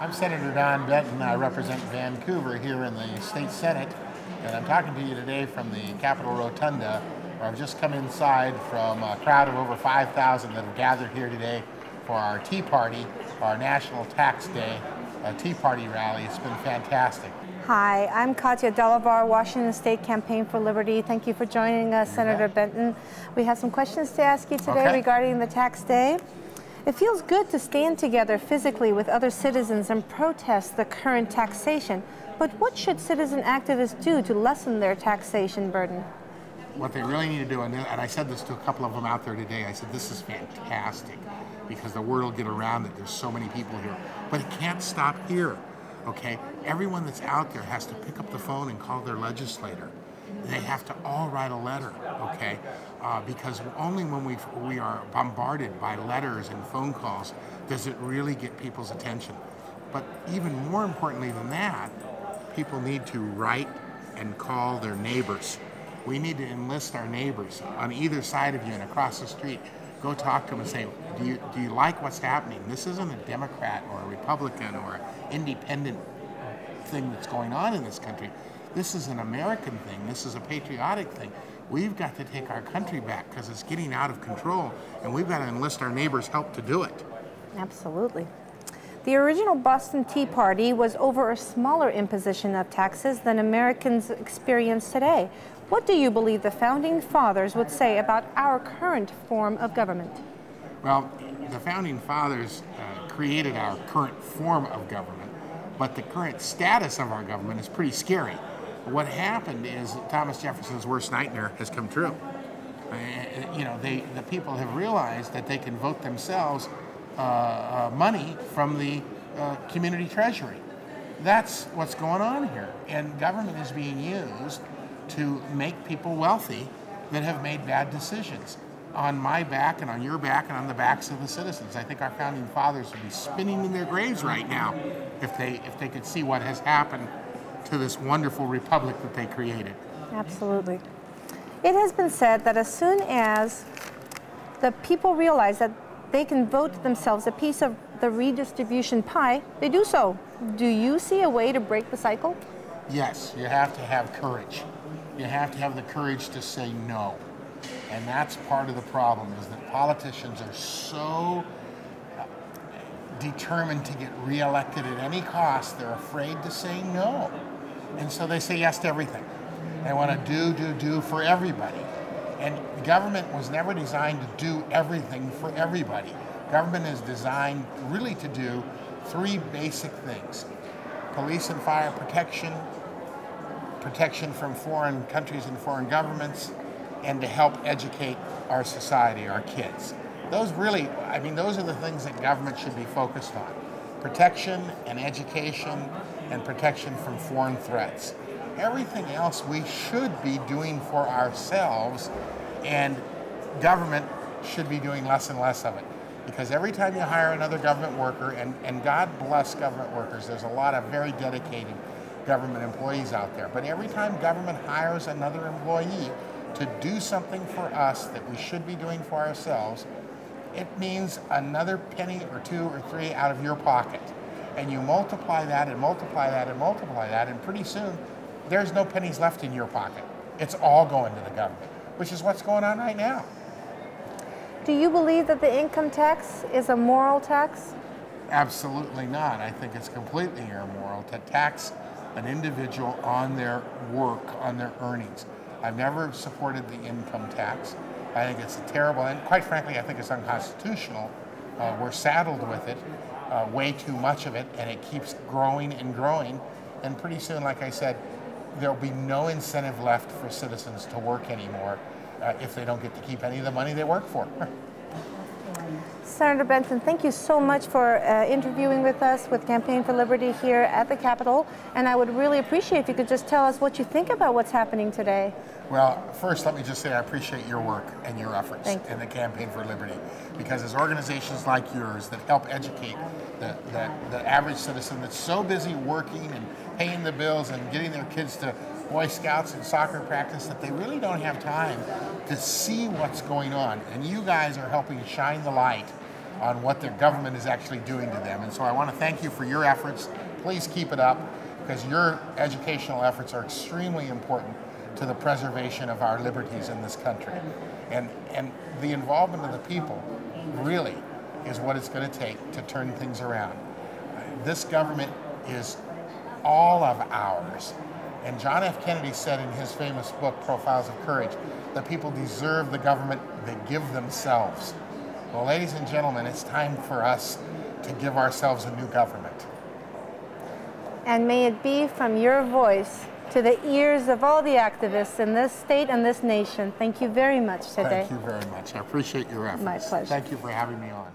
I'm Senator Don Benton. I represent Vancouver here in the State Senate, and I'm talking to you today from the Capitol Rotunda, where I've just come inside from a crowd of over 5,000 that have gathered here today for our Tea Party, our National Tax Day Tea Party rally. It's been fantastic. Hi, I'm Katja, Delavar, Washington State Campaign for Liberty. Thank you for joining us, Senator Benton. We have some questions to ask you today regarding the tax day. It feels good to stand together physically with other citizens and protest the current taxation. But what should citizen activists do to lessen their taxation burden? What they really need to do, and I said this to a couple of them out there today, I said this is fantastic because the word will get around that there's so many people here. But it can't stop here, okay? Everyone that's out there has to pick up the phone and call their legislator. They have to all write a letter, okay? Because only when we are bombarded by letters and phone calls does it really get people's attention. But even more importantly than that, people need to write and call their neighbors. We need to enlist our neighbors on either side of you and across the street. Go talk to them and say, do you like what's happening? This isn't a Democrat or a Republican or an independent thing that's going on in this country. This is an American thing. This is a patriotic thing. We've got to take our country back because it's getting out of control, and we've got to enlist our neighbors' help to do it. Absolutely. The original Boston Tea Party was over a smaller imposition of taxes than Americans experience today. What do you believe the Founding Fathers would say about our current form of government? Well, the Founding Fathers created our current form of government, but the current status of our government is pretty scary. What happened is Thomas Jefferson's worst nightmare has come true. You know, the people have realized that they can vote themselves money from the community treasury. That's what's going on here. And government is being used to make people wealthy that have made bad decisions on my back and on your back and on the backs of the citizens. I think our Founding Fathers would be spinning in their graves right now if they could see what has happened to this wonderful republic that they created. Absolutely. It has been said that as soon as the people realize that they can vote themselves a piece of the redistribution pie, they do so. Do you see a way to break the cycle? Yes, you have to have courage. You have to have the courage to say no. And that's part of the problem, is that politicians are so determined to get reelected at any cost, they're afraid to say no. And so they say yes to everything. They want to do for everybody. And government was never designed to do everything for everybody. Government is designed really to do three basic things: police and fire protection, protection from foreign countries and foreign governments, and to help educate our society, our kids. Those really, I mean, those are the things that government should be focused on. Protection and education and protection from foreign threats. Everything else we should be doing for ourselves, and government should be doing less and less of it. Because every time you hire another government worker, and God bless government workers, there's a lot of very dedicated government employees out there, but every time government hires another employee to do something for us that we should be doing for ourselves, it means another penny or two or three out of your pocket. And you multiply that and multiply that and multiply that, and pretty soon there's no pennies left in your pocket. It's all going to the government, which is what's going on right now. Do you believe that the income tax is a moral tax? Absolutely not. I think it's completely immoral to tax an individual on their work, on their earnings. I've never supported the income tax. I think it's terrible, and quite frankly, I think it's unconstitutional. We're saddled with it, way too much of it, and it keeps growing and growing. And pretty soon, like I said, there'll be no incentive left for citizens to work anymore if they don't get to keep any of the money they work for. Senator Benton, thank you so much for interviewing with us with Campaign for Liberty here at the Capitol. And I would really appreciate if you could just tell us what you think about what's happening today. Well, first, let me just say I appreciate your work and your efforts in the Campaign for Liberty, because it's organizations like yours that help educate the average citizen that's so busy working and paying the bills and getting their kids to Boy Scouts and soccer practice that they really don't have time to see what's going on. And you guys are helping shine the light on what their government is actually doing to them. And so I want to thank you for your efforts. Please keep it up, because your educational efforts are extremely important to the preservation of our liberties in this country. And the involvement of the people really is what it's going to take to turn things around. This government is all of ours. And John F. Kennedy said in his famous book, Profiles of Courage, that people deserve the government they give themselves. Well, ladies and gentlemen, it's time for us to give ourselves a new government. And may it be from your voice to the ears of all the activists in this state and this nation. Thank you very much today. Thank you very much. I appreciate your efforts. My pleasure. Thank you for having me on.